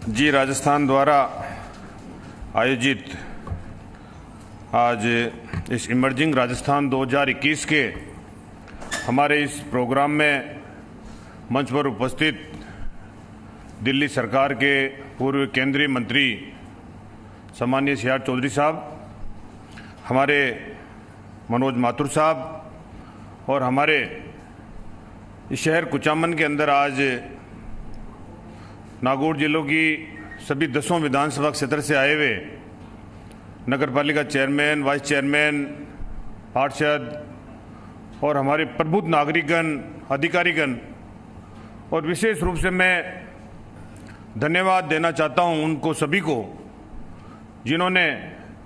जी राजस्थान द्वारा आयोजित आज इस इमर्जिंग राजस्थान 2021 के हमारे इस प्रोग्राम में मंच पर उपस्थित दिल्ली सरकार के पूर्व केंद्रीय मंत्री सम्माननीय सी आर चौधरी साहब, हमारे मनोज माथुर साहब और हमारे इस शहर कुचामन के अंदर आज नागौर जिलों की सभी 10 विधानसभा क्षेत्र से आए हुए नगरपालिका चेयरमैन, वाइस चेयरमैन, पार्षद और हमारे प्रबुद्ध नागरिकगण, अधिकारीगण, और विशेष रूप से मैं धन्यवाद देना चाहता हूं उनको सभी को जिन्होंने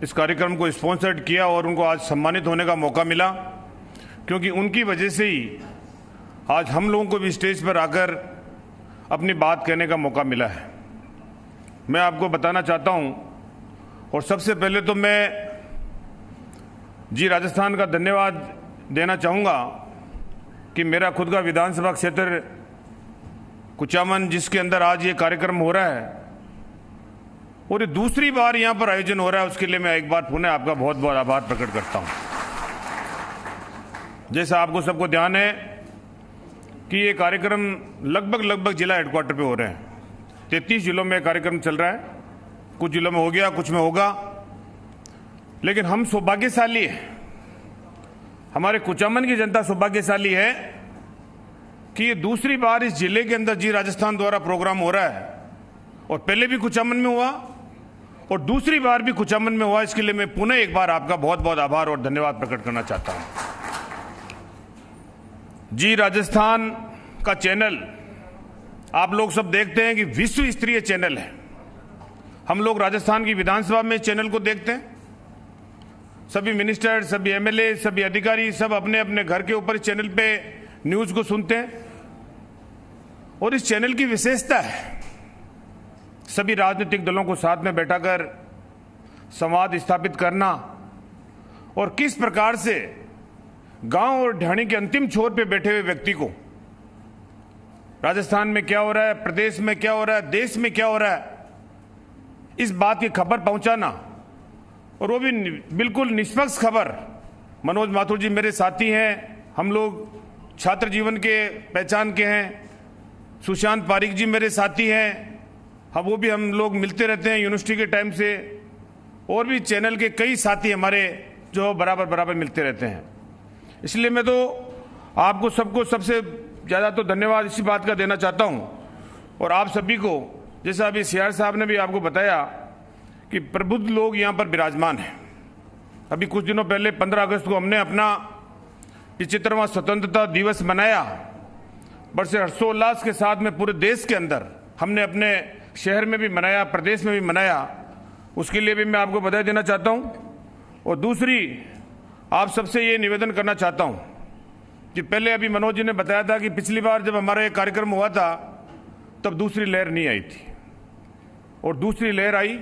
इस कार्यक्रम को स्पॉन्सर्ड किया और उनको आज सम्मानित होने का मौका मिला, क्योंकि उनकी वजह से ही आज हम लोगों को भी स्टेज पर आकर अपनी बात कहने का मौका मिला है। मैं आपको बताना चाहता हूं, और सबसे पहले तो मैं जी राजस्थान का धन्यवाद देना चाहूँगा कि मेरा खुद का विधानसभा क्षेत्र कुचामन, जिसके अंदर आज ये कार्यक्रम हो रहा है और ये दूसरी बार यहाँ पर आयोजन हो रहा है, उसके लिए मैं एक बार पुनः आपका बहुत बहुत आभार प्रकट करता हूँ। जैसा आपको सबको ध्यान है कि ये कार्यक्रम लगभग जिला हेडक्वार्टर पे हो रहे हैं। 33 जिलों में कार्यक्रम चल रहा है, कुछ जिलों में हो गया, कुछ में होगा, लेकिन हम सौभाग्यशाली हैं, हमारे कुचामन की जनता सौभाग्यशाली है कि ये दूसरी बार इस जिले के अंदर जी राजस्थान द्वारा प्रोग्राम हो रहा है, और पहले भी कुचामन में हुआ और दूसरी बार भी कुचामन में हुआ। इसके लिए मैं पुनः एक बार आपका बहुत बहुत आभार और धन्यवाद प्रकट करना चाहता हूं। जी राजस्थान का चैनल आप लोग सब देखते हैं कि विश्व स्तरीय चैनल है। हम लोग राजस्थान की विधानसभा में चैनल को देखते हैं, सभी मिनिस्टर, सभी एमएलए, सभी अधिकारी सब अपने अपने घर के ऊपर इस चैनल पे न्यूज को सुनते हैं। और इस चैनल की विशेषता है सभी राजनीतिक दलों को साथ में बैठाकर संवाद स्थापित करना, और किस प्रकार से गांव और ढाणी के अंतिम छोर पे बैठे हुए व्यक्ति को राजस्थान में क्या हो रहा है, प्रदेश में क्या हो रहा है, देश में क्या हो रहा है, इस बात की खबर पहुंचाना, और वो भी बिल्कुल निष्पक्ष खबर। मनोज माथुर जी मेरे साथी हैं, हम लोग छात्र जीवन के पहचान के हैं। सुशांत पारिक जी मेरे साथी हैं, हम लोग मिलते रहते हैं यूनिवर्सिटी के टाइम से, और भी चैनल के कई साथी हमारे जो बराबर मिलते रहते हैं। इसलिए मैं तो आपको सबको सबसे ज़्यादा तो धन्यवाद इसी बात का देना चाहता हूं, और आप सभी को, जैसा अभी सीआर साहब ने भी आपको बताया कि प्रबुद्ध लोग यहाँ पर विराजमान हैं। अभी कुछ दिनों पहले 15 अगस्त को हमने अपना 75वां स्वतंत्रता दिवस मनाया, बड़े हर्षोल्लास के साथ में पूरे देश के अंदर हमने अपने शहर में भी मनाया, प्रदेश में भी मनाया। उसके लिए भी मैं आपको बधाई देना चाहता हूं। और दूसरी, आप सबसे ये निवेदन करना चाहता हूं कि पहले अभी मनोज जी ने बताया था कि पिछली बार जब हमारा ये कार्यक्रम हुआ था तब दूसरी लहर नहीं आई थी, और दूसरी लहर आई।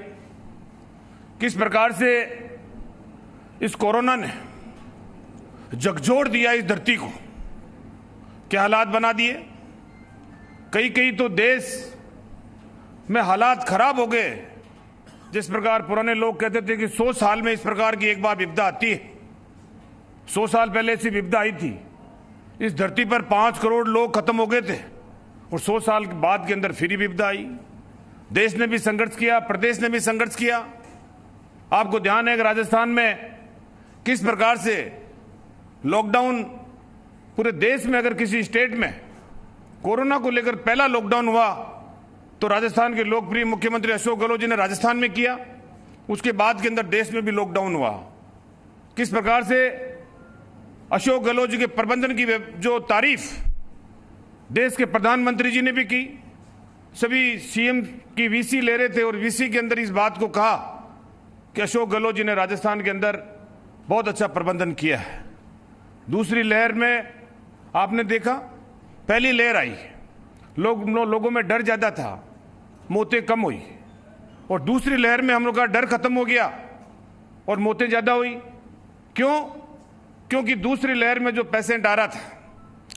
किस प्रकार से इस कोरोना ने झकझोर दिया इस धरती को, क्या हालात बना दिए। कई तो देश में हालात खराब हो गए। जिस प्रकार पुराने लोग कहते थे कि 100 साल में इस प्रकार की एक बार विपदा आती है, 100 साल पहले ऐसी विपदा आई थी। इस धरती पर 5 करोड़ लोग खत्म हो गए थे, और 100 साल के बाद के अंदर फिर ही विपदा आई। देश ने भी संघर्ष किया, प्रदेश ने भी संघर्ष किया। आपको ध्यान है कि राजस्थान में किस प्रकार से लॉकडाउन, पूरे देश में अगर किसी स्टेट में कोरोना को लेकर पहला लॉकडाउन हुआ तो राजस्थान के लोकप्रिय मुख्यमंत्री अशोक गहलोत जी ने राजस्थान में किया। उसके बाद के अंदर देश में भी लॉकडाउन हुआ। किस प्रकार से अशोक गहलोत जी के प्रबंधन की जो तारीफ देश के प्रधानमंत्री जी ने भी की, सभी सीएम की वीसी ले रहे थे, और वीसी के अंदर इस बात को कहा कि अशोक गहलोत जी ने राजस्थान के अंदर बहुत अच्छा प्रबंधन किया है। दूसरी लहर में आपने देखा, पहली लहर आई, लोगों में डर ज्यादा था, मौतें कम हुई, और दूसरी लहर में हम लोग का डर खत्म हो गया और मौतें ज्यादा हुई। क्यों? क्योंकि दूसरी लहर में जो पेशेंट आ रहा था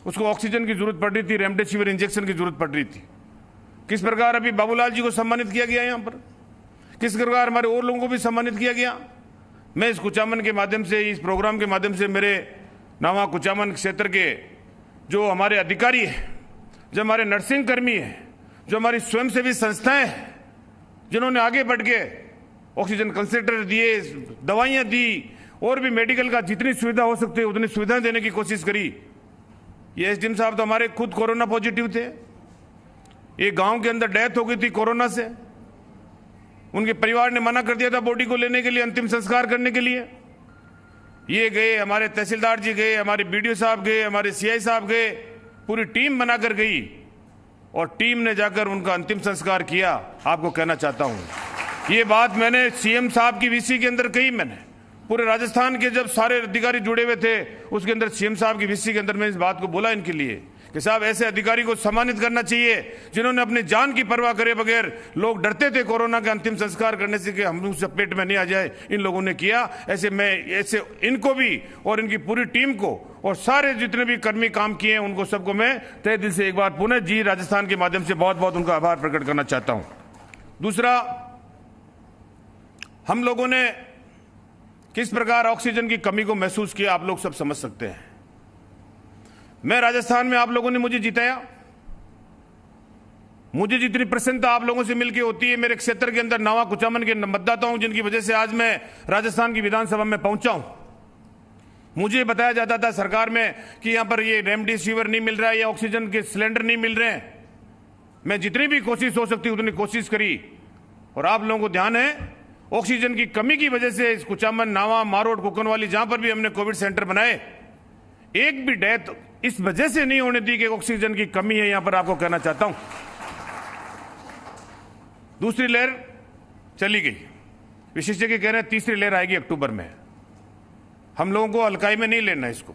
उसको ऑक्सीजन की जरूरत पड़ रही थी, रेमडेसिविर इंजेक्शन की जरूरत पड़ रही थी। किस प्रकार अभी बाबूलाल जी को सम्मानित किया गया यहाँ पर, किस प्रकार हमारे और लोगों को भी सम्मानित किया गया। मैं इस कुचामन के माध्यम से, इस प्रोग्राम के माध्यम से मेरे नावा कुचामन क्षेत्र के जो हमारे अधिकारी हैं, जो हमारे नर्सिंग कर्मी हैं, जो हमारी स्वयंसेवी संस्थाएं हैं, जिन्होंने आगे बढ़ के ऑक्सीजन कंसंट्रेटर दिए, दवाइयां दी और भी मेडिकल का जितनी सुविधा हो सकती है उतनी सुविधाएं देने की कोशिश करी। ये एसडीएम साहब तो हमारे खुद कोरोना पॉजिटिव थे, एक गांव के अंदर डेथ हो गई थी कोरोना से, उनके परिवार ने मना कर दिया था बॉडी को लेने के लिए, अंतिम संस्कार करने के लिए। ये गए, हमारे तहसीलदार जी गए, हमारे बीडीओ साहब गए, हमारे सीआई साहब गए, पूरी टीम बनाकर गई और टीम ने जाकर उनका अंतिम संस्कार किया। आपको कहना चाहता हूं, ये बात मैंने सीएम साहब की वीसी के अंदर कही, मैंने पूरे राजस्थान के जब सारे अधिकारी जुड़े हुए थे उसके अंदर सीएम साहब की वीसी के अंदर मैं इस बात को बोला इनके लिए कि साहब ऐसे अधिकारी को सम्मानित करना चाहिए जिन्होंने अपनी जान की परवाह करे बगैर, लोग डरते थे कोरोना का अंतिम संस्कार करने से कि हम चपेट में नहीं आ जाए, इन लोगों ने किया। ऐसे इनको भी और इनकी पूरी टीम को और सारे जितने भी कर्मी काम किए हैं उनको सबको मैं तहे दिल से एक बार पुनः जी राजस्थान के माध्यम से बहुत बहुत उनका आभार प्रकट करना चाहता हूं। दूसरा, हम लोगों ने किस प्रकार ऑक्सीजन की कमी को महसूस किया आप लोग सब समझ सकते हैं। मैं राजस्थान में, आप लोगों ने मुझे जिताया, मुझे जितनी प्रसन्नता आप लोगों से मिलकर होती है, मेरे क्षेत्र के अंदर नावा कुचामन के मतदाता हूं जिनकी वजह से आज मैं राजस्थान की विधानसभा में पहुंचा हूं। मुझे बताया जाता था सरकार में कि यहां पर ये रेमडेसिविर नहीं मिल रहा है या ऑक्सीजन के सिलेंडर नहीं मिल रहे हैं। मैं जितनी भी कोशिश हो सकती उतनी कोशिश करी और आप लोगों को ध्यान है ऑक्सीजन की कमी की वजह से इस कुचामन, नावा, मारोड, कुकनवाली जहां पर भी हमने कोविड सेंटर बनाए, एक भी डेथ इस वजह से नहीं होने दी कि ऑक्सीजन की कमी है। यहां पर आपको कहना चाहता हूं, दूसरी लहर चली गई, विशेषज्ञ कह रहे हैं तीसरी लहर आएगी अक्टूबर में। हम लोगों को हल्काई में नहीं लेना इसको,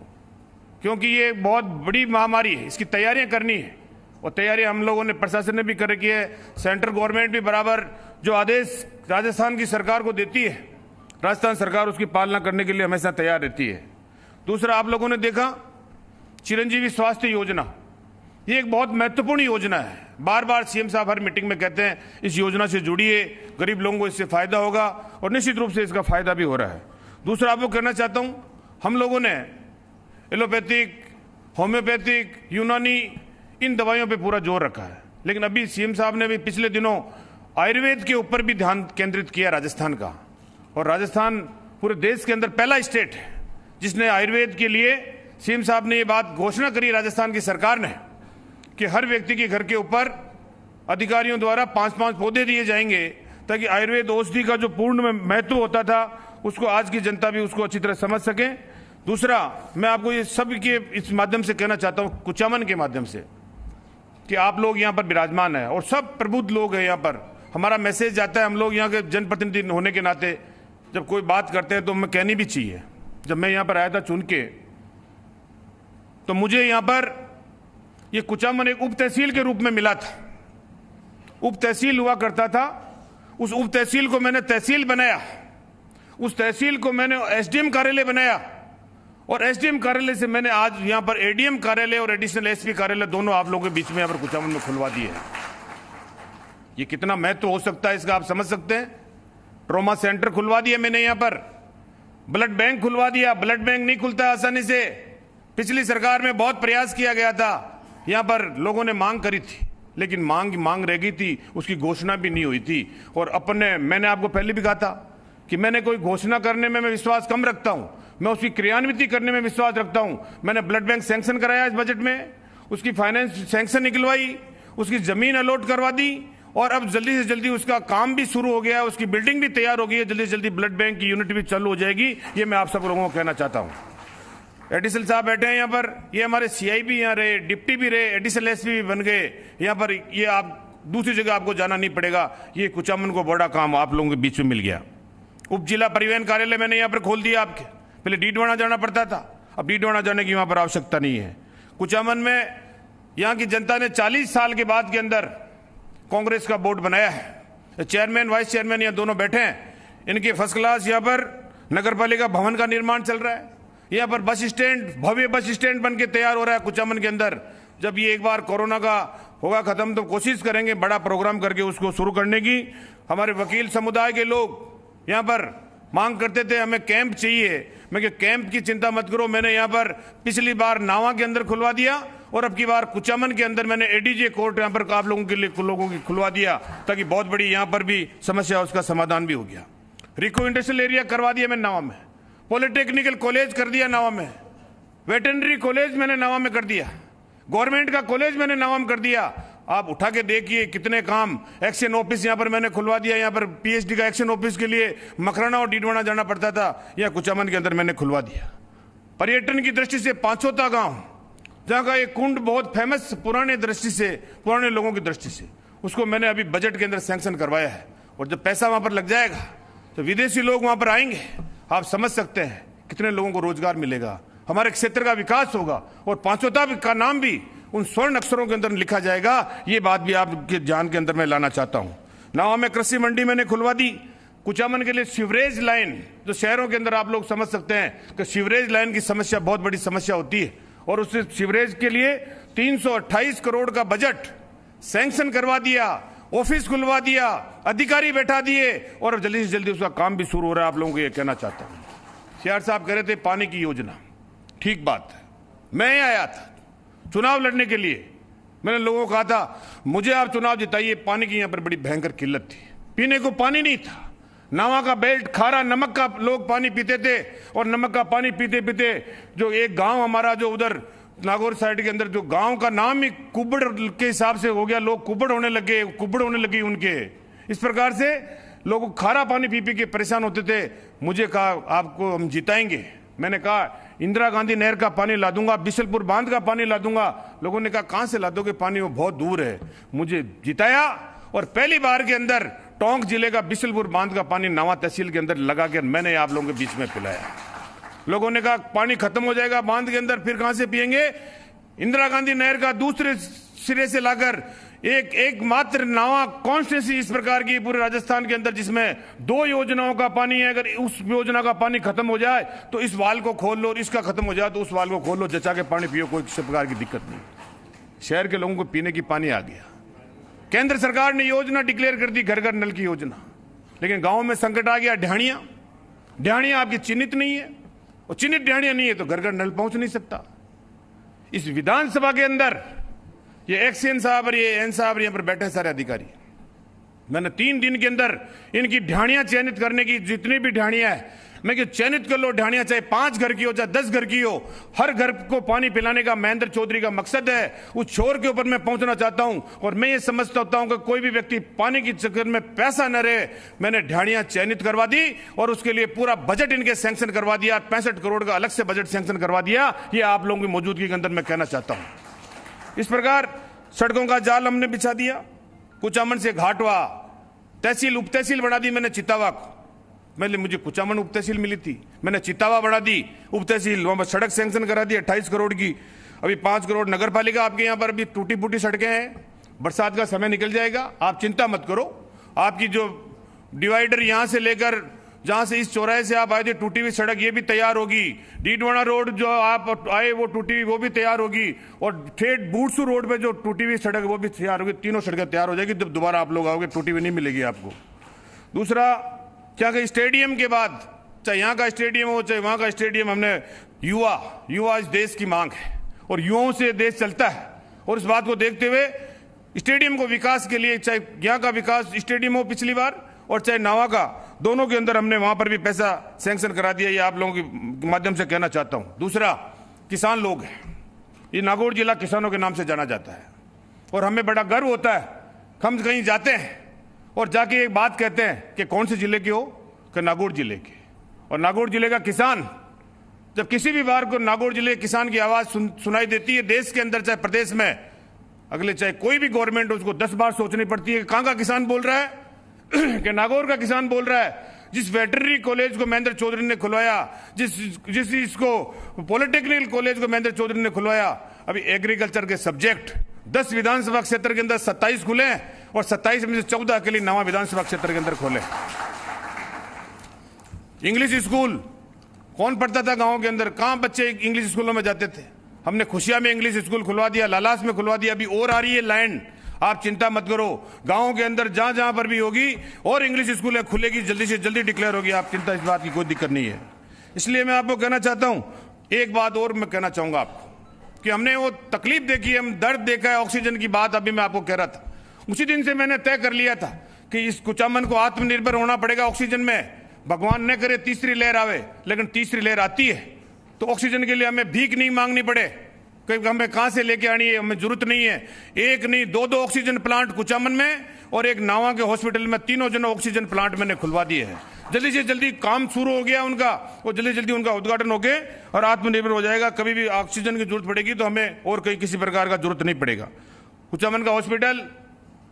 क्योंकि ये बहुत बड़ी महामारी है, इसकी तैयारियां करनी है और तैयारी हम लोगों ने, प्रशासन ने भी कर रखी है। सेंट्रल गवर्नमेंट भी बराबर जो आदेश राजस्थान की सरकार को देती है, राजस्थान सरकार उसकी पालना करने के लिए हमेशा तैयार रहती है। दूसरा, आप लोगों ने देखा चिरंजीवी स्वास्थ्य योजना, ये एक बहुत महत्वपूर्ण योजना है। बार बार सीएम साहब हर मीटिंग में कहते हैं इस योजना से जुड़िए, गरीब लोगों को इससे फायदा होगा और निश्चित रूप से इसका फायदा भी हो रहा है। दूसरा, आपको कहना चाहता हूं, हम लोगों ने एलोपैथिक, होम्योपैथिक, यूनानी इन दवाइयों पे पूरा जोर रखा है, लेकिन अभी सीएम साहब ने भी पिछले दिनों आयुर्वेद के ऊपर भी ध्यान केंद्रित किया राजस्थान का, और राजस्थान पूरे देश के अंदर पहला स्टेट है जिसने आयुर्वेद के लिए, सीएम साहब ने ये बात घोषणा करी राजस्थान की सरकार ने कि हर व्यक्ति के घर के ऊपर अधिकारियों द्वारा 5-5 पौधे दिए जाएंगे ताकि आयुर्वेद औषधि का जो पूर्ण महत्व होता था उसको आज की जनता भी उसको अच्छी तरह समझ सके। दूसरा, मैं आपको ये सब के इस माध्यम से कहना चाहता हूं, कुचामन के माध्यम से, कि आप लोग यहाँ पर विराजमान है और सब प्रबुद्ध लोग हैं यहाँ पर। हमारा मैसेज जाता है, हम लोग यहाँ के जनप्रतिनिधि होने के नाते जब कोई बात करते हैं तो हमें कहनी भी चाहिए। जब मैं यहाँ पर आया था चुन के, तो मुझे यहाँ पर ये कुचामन एक उप तहसील के रूप में मिला था। उप तहसील हुआ करता था, उस उप तहसील को मैंने तहसील बनाया, उस तहसील को मैंने एसडीएम कार्यालय बनाया और एसडीएम कार्यालय से मैंने आज यहाँ पर एडीएम कार्यालय और एडिशनल एसपी कार्यालय दोनों आप लोगों के बीच में यहाँ पर कुचामन में खुलवा दिए हैं। ये कितना महत्व हो सकता है इसका आप समझ सकते हैं। ट्रॉमा सेंटर खुलवा दिया मैंने यहाँ पर, ब्लड बैंक खुलवा दिया। ब्लड बैंक नहीं खुलता आसानी से, पिछली सरकार में बहुत प्रयास किया गया था, यहाँ पर लोगों ने मांग करी थी लेकिन मांग रह गई थी, उसकी घोषणा भी नहीं हुई थी। और मैंने आपको पहले भी कहा था कि मैंने कोई घोषणा करने में मैं विश्वास कम रखता हूं, मैं उसकी क्रियान्विति करने में विश्वास रखता हूं। मैंने ब्लड बैंक सैंक्शन कराया इस बजट में, उसकी फाइनेंस सैंक्शन निकलवाई, उसकी जमीन अलॉट करवा दी और अब जल्दी से जल्दी उसका काम भी शुरू हो गया है, उसकी बिल्डिंग भी तैयार हो गई है, जल्दी से जल्दी ब्लड बैंक की यूनिट भी चालू हो जाएगी। ये मैं आप सब लोगों को कहना चाहता हूं। एडिशनल साहब बैठे हैं यहाँ पर, ये हमारे सीआई भी यहाँ रहे, डिप्टी भी रहे, एडिशनल एसपी भी बन गए यहाँ पर। ये आप दूसरी जगह आपको जाना नहीं पड़ेगा, ये कुचामन को बड़ा काम आप लोगों के बीच में मिल गया। उप जिला परिवहन कार्यालय मैंने यहाँ पर खोल दिया आपके, पहले डीडवाना जाना पड़ता था, अब डीडवाना जाने की वहां पर आवश्यकता नहीं है। कुचामन में यहाँ की जनता ने 40 साल के बाद के अंदर कांग्रेस का बोर्ड बनाया है। चेयरमैन वाइस चेयरमैन यहाँ दोनों बैठे हैं, इनके फर्स्ट क्लास यहाँ पर नगर पालिका भवन का निर्माण चल रहा है। यहाँ पर बस स्टैंड, भव्य बस स्टैंड बन के तैयार हो रहा है कुचामन के अंदर। जब ये एक बार कोरोना का होगा खत्म तो कोशिश करेंगे बड़ा प्रोग्राम करके उसको शुरू करने की। हमारे वकील समुदाय के लोग यहाँ पर मांग करते थे हमें कैंप चाहिए। मैं कैंप की चिंता मत करो, मैंने यहाँ पर पिछली बार नावा के अंदर खुलवा दिया और अब की बार कुचामन के अंदर मैंने एडीजे कोर्ट यहाँ पर आप लोगों के लिए खुलवा दिया, ताकि बहुत बड़ी यहाँ पर भी समस्या उसका समाधान भी हो गया। रिको इंडस्ट्रियल एरिया करवा दिया मैंने नावा में, पॉलिटेक्निकल कॉलेज कर दिया नावा में, वेटरनरी कॉलेज मैंने नावा में कर दिया, गवर्नमेंट का कॉलेज मैंने नावा में कर दिया। आप उठा के देखिए कितने काम। एक्शन ऑफिस यहाँ पर मैंने खुलवा दिया, यहाँ पर पीएचडी का एक्शन ऑफिस के लिए मकराना और डीडवाना जाना पड़ता था, यहाँ कुचामन के अंदर मैंने खुलवा दिया। पर्यटन की दृष्टि से पांचोता गांव, जहाँ का एक कुंड बहुत फेमस पुराने दृष्टि से, पुराने लोगों की दृष्टि से, उसको मैंने अभी बजट के अंदर सैंक्शन करवाया है। और जब पैसा वहां पर लग जाएगा तो विदेशी लोग वहां पर आएंगे, आप समझ सकते हैं कितने लोगों को रोजगार मिलेगा, हमारे क्षेत्र का विकास होगा और पांचोता का नाम भी उन स्वर्ण अक्षरों के अंदर लिखा जाएगा। ये बात भी आपके ध्यान के अंदर मैं लाना चाहता हूं। नावा में कृषि मंडी मैंने खुलवा दी। कुचामन के लिए सीवरेज लाइन, जो शहरों के अंदर आप लोग समझ सकते हैं कि सीवरेज लाइन की समस्या बहुत बड़ी समस्या होती है, और उससे सीवरेज के लिए 328 करोड़ का बजट सैंक्शन करवा दिया, ऑफिस खुलवा दिया, अधिकारी बैठा दिए और जल्दी से जल्दी उसका काम भी शुरू हो रहा है। आप लोगों को ये कहना चाहता हूं। सीआर साहब कह रहे थे पानी की योजना, ठीक बात है। मैं आया था चुनाव लड़ने के लिए, मैंने लोगों को कहा था मुझे आप चुनाव जिताइए, पानी की यहां पर बड़ी भयंकर किल्लत थी, पीने को पानी नहीं था। नावा का बेल्ट खारा नमक का लोग पानी पीते थे, और नमक का पानी पीते पीते जो एक गांव हमारा जो उधर नागौर साइड के अंदर, जो गांव का नाम ही कुब्बड़ के हिसाब से हो गया, लोग कुब्बड़ होने लगी उनके। इस प्रकार से लोग खारा पानी पी पी के परेशान होते थे। मुझे कहा आपको हम जिताएंगे, मैंने कहा इंदिरा गांधी नहर का पानी ला दूंगा, बिशलपुर बांध का पानी ला दूंगा। लोगों ने कहा कहां से ला दोगे पानी, वो बहुत दूर है। मुझे जिताया और पहली बार के अंदर टोंक जिले का बिशलपुर बांध का पानी नावा तहसील के अंदर लगा के मैंने आप लोगों के बीच में पिलाया। लोगों ने कहा पानी खत्म हो जाएगा बांध के अंदर, फिर कहां से पिएंगे। इंदिरा गांधी नहर का दूसरे सिरे से लाकर एकमात्र नावा कॉन्स्टिट्यूंसी इस प्रकार की पूरे राजस्थान के अंदर जिसमें 2 योजनाओं का पानी है। अगर उस योजना का पानी खत्म हो जाए तो इस वाल को खोल लो, और इसका खत्म हो जाए तो उस वाल को खोल लो, जचा के पानी पियो, कोई किसी प्रकार की दिक्कत नहीं। शहर के लोगों को पीने की पानी आ गया। केंद्र सरकार ने योजना डिक्लेयर कर दी, घर घर नल की योजना, लेकिन गांव में संकट आ गया। ढाणियां आपकी चिन्हित नहीं है, और चिन्हित ढाणियां नहीं है तो घर घर नल पहुंच नहीं सकता। इस विधानसभा के अंदर ये एक्सएन साहब और ये एन साहब यहाँ पर बैठे सारे अधिकारी, मैंने 3 दिन के अंदर इनकी ढाणियां चयनित करने की, जितनी भी ढाणियां है मैं कि चयनित कर लो ढाणियां, चाहे 5 घर की हो चाहे 10 घर की हो, हर घर को पानी पिलाने का महेंद्र चौधरी का मकसद है। उस छोर के ऊपर मैं पहुंचना चाहता हूं, और मैं ये समझता हूं कि कोई भी व्यक्ति पानी की चक्कर में पैसा न रहे। मैंने ढाणियां चयनित करवा दी और उसके लिए पूरा बजट इनके सैंक्शन करवा दिया, 65 करोड़ का अलग से बजट सैंक्शन करवा दिया। ये आप लोगों की मौजूदगी के अंदर मैं कहना चाहता हूं। इस प्रकार सड़कों का जाल हमने बिछा दिया। कुचामन से घाटवा तहसील उप तहसील बढ़ा दी मैंने चितावा को। पहले मुझे कुचामन उप तहसील मिली थी, मैंने चितावा बढ़ा दी उप तहसील, वहां पर सड़क सैंक्शन करा दी 28 करोड़ की। अभी 5 करोड़ नगर पालिका आपके यहाँ पर अभी टूटी फूटी सड़कें हैं, बरसात का समय निकल जाएगा, आप चिंता मत करो। आपकी जो डिवाइडर यहां से लेकर जहां से इस चौराहे से आप आए थे टूटी हुई सड़क, ये भी तैयार होगी। डीडवाना रोड जो आप आए वो टूटी हुई वो भी तैयार होगी, और ठेठ बूटसू रोड पे जो टूटी हुई सड़क वो भी तैयार होगी। तीनों सड़कें तैयार हो जाएगी। जब दोबारा आप लोग आओगे टूटी हुई नहीं मिलेगी आपको। दूसरा, क्या कि स्टेडियम के बाद, चाहे यहाँ का स्टेडियम हो चाहे वहां का स्टेडियम, हमने युवा इस देश की मांग है और युवाओं से देश चलता है। और इस बात को देखते हुए स्टेडियम को विकास के लिए, चाहे यहाँ का विकास स्टेडियम हो पिछली बार और चाहे नावा का, दोनों के अंदर हमने वहां पर भी पैसा सैंक्शन करा दिया। ये आप लोगों के माध्यम से कहना चाहता हूं। दूसरा, किसान लोग हैं, ये नागौर जिला किसानों के नाम से जाना जाता है, और हमें बड़ा गर्व होता है। हम कहीं जाते हैं और जाके एक बात कहते हैं कि कौन से जिले के हो, कि नागौर जिले के। और नागौर जिले का किसान, जब किसी भी बार को नागौर जिले के किसान की आवाज सुनाई देती है देश के अंदर चाहे प्रदेश में, अगले चाहे कोई भी गवर्नमेंट हो, उसको 10 बार सोचनी पड़ती है कहां का किसान बोल रहा है कि नागौर का किसान बोल रहा है। जिस वेटरनरी कॉलेज को महेंद्र चौधरी ने खुलवाया, जिस इसको पॉलिटेक्निकल कॉलेज को महेंद्र चौधरी ने खुलवाया, अभी एग्रीकल्चर के सब्जेक्ट 10 विधानसभा क्षेत्र के अंदर 27 खुले, और 27 में से 14 के लिए नवा विधानसभा क्षेत्र के अंदर खोले। इंग्लिश स्कूल कौन पढ़ता था गांव के अंदर, कहां बच्चे इंग्लिश स्कूलों में जाते थे। हमने खुशिया में इंग्लिश स्कूल खुलवा दिया, लालास में खुलवा दिया, अभी और आ रही है लैंड। आप चिंता मत करो, गांव के अंदर जहां जहां पर भी होगी और इंग्लिश स्कूल है खुलेगी, जल्दी से जल्दी डिक्लेयर होगी। आप चिंता, इस बात की कोई दिक्कत नहीं है। इसलिए मैं आपको कहना चाहता हूं, एक बात और मैं कहना चाहूंगा आपको कि हमने वो तकलीफ देखी, हम दर्द देखा है। ऑक्सीजन की बात अभी मैं आपको कह रहा था, उसी दिन से मैंने तय कर लिया था कि इस कुचामन को आत्मनिर्भर होना पड़ेगा ऑक्सीजन में। भगवान न करे तीसरी लहर आवे, लेकिन तीसरी लहर आती है तो ऑक्सीजन के लिए हमें भीख नहीं मांगनी पड़े, क्योंकि हमें कहां से लेके आनी है, हमें जरूरत नहीं है। एक नहीं, दो ऑक्सीजन प्लांट कुचामन में और एक नावा के हॉस्पिटल में, तीनों जन ऑक्सीजन प्लांट मैंने खुलवा दिए हैं। जल्दी से जल्दी काम शुरू हो गया उनका, और जल्दी जल्दी उनका उद्घाटन हो गए और आत्मनिर्भर हो जाएगा। कभी भी ऑक्सीजन की जरूरत पड़ेगी तो हमें और कहीं किसी प्रकार का जरूरत नहीं पड़ेगा। कुचामन का हॉस्पिटल,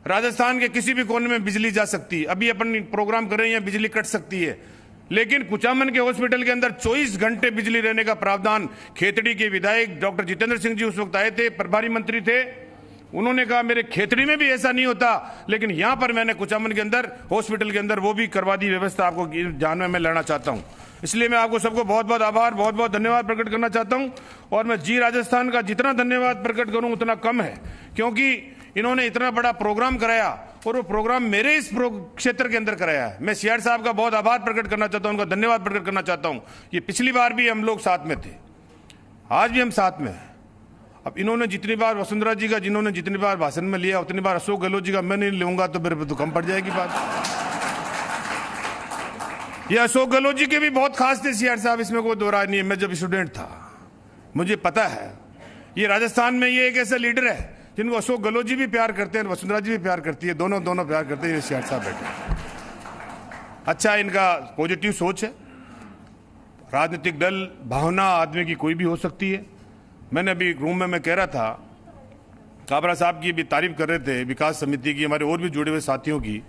राजस्थान के किसी भी कोने में बिजली जा सकती है। अभी अपन प्रोग्राम कर रहे हैं, बिजली कट सकती है, लेकिन कुचामन के हॉस्पिटल के अंदर 24 घंटे बिजली रहने का प्रावधान। खेतड़ी के विधायक डॉक्टर जितेंद्र सिंह जी उस वक्त आए थे, प्रभारी मंत्री थे, उन्होंने कहा मेरे खेतड़ी में भी ऐसा नहीं होता, लेकिन यहां पर मैंने कुचामन के अंदर हॉस्पिटल के अंदर वो भी करवा दी व्यवस्था। आपको ध्यान में मैं लेना चाहता हूं। इसलिए मैं आपको सबको बहुत बहुत आभार, बहुत बहुत धन्यवाद प्रकट करना चाहता हूं। और मैं जी राजस्थान का जितना धन्यवाद प्रकट करूं उतना कम है, क्योंकि इन्होंने इतना बड़ा प्रोग्राम कराया और वो प्रोग्राम मेरे इस क्षेत्र के अंदर कराया है। मैं सीआर साहब का बहुत आभार प्रकट करना चाहता हूं, उनका धन्यवाद प्रकट करना चाहता हूं। ये पिछली बार भी हम लोग साथ में थे, आज भी हम साथ में हैं। अब इन्होंने जितनी बार वसुंधरा जी का, जिन्होंने जितनी बार भाषण में लिया, उतनी बार अशोक गहलोत जी का मैं नहीं लूंगा तो मेरे पे तो कम पड़ जाएगी बात। ये अशोक गहलोत जी के भी बहुत खास थे सीआर साहब, इसमें कोई दो राय नहीं है। मैं जब स्टूडेंट था मुझे पता है, ये राजस्थान में ये एक ऐसा लीडर है जिनको अशोक गहलोत जी भी प्यार करते हैं, वसुंधरा जी भी प्यार करती है, दोनों प्यार करते हैं। ये सीआर साहब बैठे, अच्छा इनका पॉजिटिव सोच है। राजनीतिक दल, भावना आदमी की कोई भी हो सकती है। मैंने अभी रूम में मैं कह रहा था, काबरा साहब की भी तारीफ कर रहे थे, विकास समिति की, हमारे और भी जुड़े हुए साथियों की।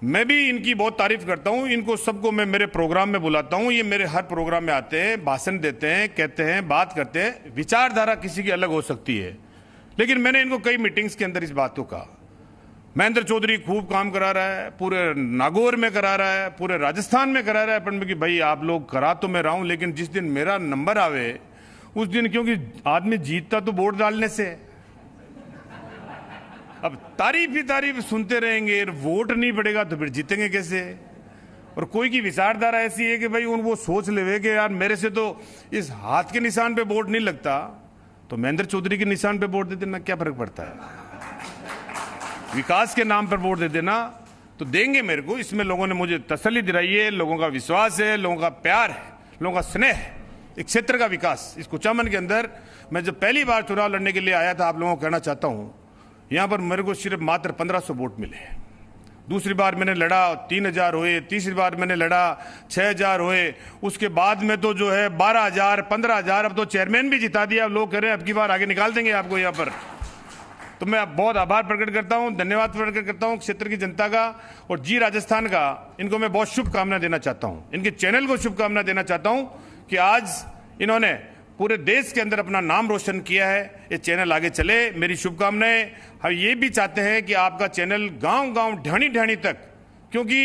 मैं भी इनकी बहुत तारीफ करता हूं। इनको सबको मैं मेरे प्रोग्राम में बुलाता हूं, ये मेरे हर प्रोग्राम में आते हैं, भाषण देते हैं, कहते हैं, बात करते हैं। विचारधारा किसी की अलग हो सकती है, लेकिन मैंने इनको कई मीटिंग्स के अंदर इस बात को कहा। महेंद्र चौधरी खूब काम करा रहा है, पूरे नागौर में करा रहा है, पूरे राजस्थान में करा रहा है, पर कि भाई आप लोग करा तो मैं रहा हूं, लेकिन जिस दिन मेरा नंबर आवे उस दिन, क्योंकि आदमी जीतता तो वोट डालने से, अब तारीफ ही तारीफ सुनते रहेंगे, वोट नहीं पड़ेगा तो फिर जीतेंगे कैसे। और कोई की विचारधारा ऐसी है कि भाई वो सोच ले कि यार मेरे से तो इस हाथ के निशान पे वोट नहीं लगता, तो महेंद्र चौधरी के निशान पे वोट दे देना, क्या फर्क पड़ता है। विकास के नाम पर वोट दे देना तो देंगे मेरे को, इसमें लोगों ने मुझे तसल्ली दिलाई है, लोगों का विश्वास है, लोगों का प्यार है, लोगों का स्नेह है। एक क्षेत्र का विकास इस कुचामन के अंदर, मैं जब पहली बार चुनाव लड़ने के लिए आया था, आप लोगों को कहना चाहता हूं, यहां पर मेरे को सिर्फ मात्र 1500 वोट मिले। दूसरी बार मैंने लड़ा 3000 हुए, तीसरी बार मैंने लड़ा 6000 हुए, उसके बाद में तो जो है 12000, 15000, अब तो चेयरमैन भी जिता दिया। लोग कह रहे हैं अब की बार आगे निकाल देंगे आपको यहां पर। तो मैं बहुत आभार प्रकट करता हूं, धन्यवाद प्रकट करता हूं क्षेत्र की जनता का और जी राजस्थान का। इनको मैं बहुत शुभकामना देना चाहता हूं, इनके चैनल को शुभकामना देना चाहता हूं कि आज इन्होंने पूरे देश के अंदर अपना नाम रोशन किया है। ये चैनल आगे चले, मेरी शुभकामनाएं। हम ये भी चाहते हैं कि आपका चैनल गांव गांव, ढाणी ढाणी तक, क्योंकि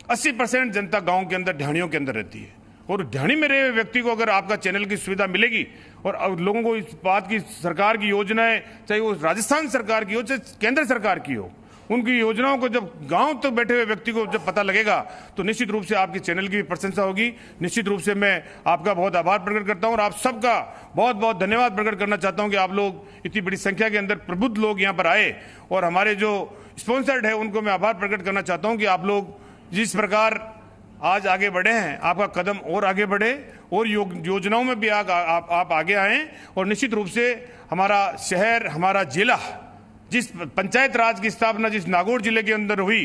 80% जनता गांव के अंदर, ढाणियों के अंदर रहती है, और ढाणी में रहे व्यक्ति को अगर आपका चैनल की सुविधा मिलेगी और लोगों को इस बात की, सरकार की योजनाएं, चाहे वो राजस्थान सरकार की हो चाहे केंद्र सरकार की हो, उनकी योजनाओं को जब गांव तक बैठे हुए व्यक्ति को जब पता लगेगा तो निश्चित रूप से आपके चैनल की भी प्रशंसा होगी। निश्चित रूप से मैं आपका बहुत आभार प्रकट करता हूं और आप सबका बहुत बहुत धन्यवाद प्रकट करना चाहता हूं कि आप लोग इतनी बड़ी संख्या के अंदर प्रबुद्ध लोग यहां पर आए, और हमारे जो स्पॉन्सर्ड है उनको मैं आभार प्रकट करना चाहता हूं कि आप लोग जिस प्रकार आज आगे बढ़े हैं, आपका कदम और आगे बढ़े और योजनाओं में भी आप आगे आए, और निश्चित रूप से हमारा शहर, हमारा जिला, जिस पंचायत राज की स्थापना जिस नागौर जिले के अंदर हुई,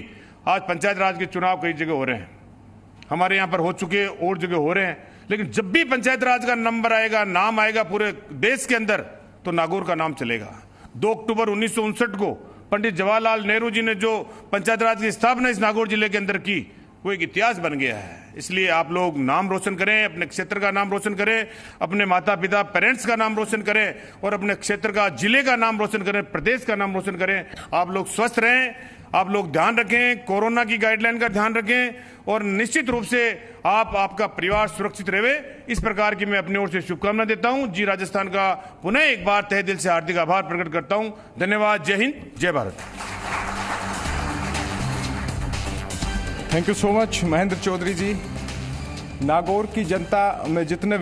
आज पंचायत राज के चुनाव कई जगह हो रहे हैं, हमारे यहां पर हो चुके, और जगह हो रहे हैं, लेकिन जब भी पंचायत राज का नंबर आएगा, नाम आएगा पूरे देश के अंदर, तो नागौर का नाम चलेगा। 2 अक्टूबर 1959 को पंडित जवाहरलाल नेहरू जी ने जो पंचायत राज की स्थापना इस नागौर जिले के अंदर की, वो एक इतिहास बन गया है। इसलिए आप लोग नाम रोशन करें, अपने क्षेत्र का नाम रोशन करें, अपने माता पिता पेरेंट्स का नाम रोशन करें, और अपने क्षेत्र का, जिले का नाम रोशन करें, प्रदेश का नाम रोशन करें। आप लोग स्वस्थ रहें, आप लोग ध्यान रखें, कोरोना की गाइडलाइन का ध्यान रखें और निश्चित रूप से आपका परिवार सुरक्षित रहे, इस प्रकार की मैं अपनी ओर से शुभकामना देता हूं। जी राजस्थान का पुनः एक बार तहे दिल से हार्दिक आभार प्रकट करता हूं। धन्यवाद। जय हिंद, जय Bharat. Thank you so much Mahendra Chaudhary ji. Nagaur की जनता में जितने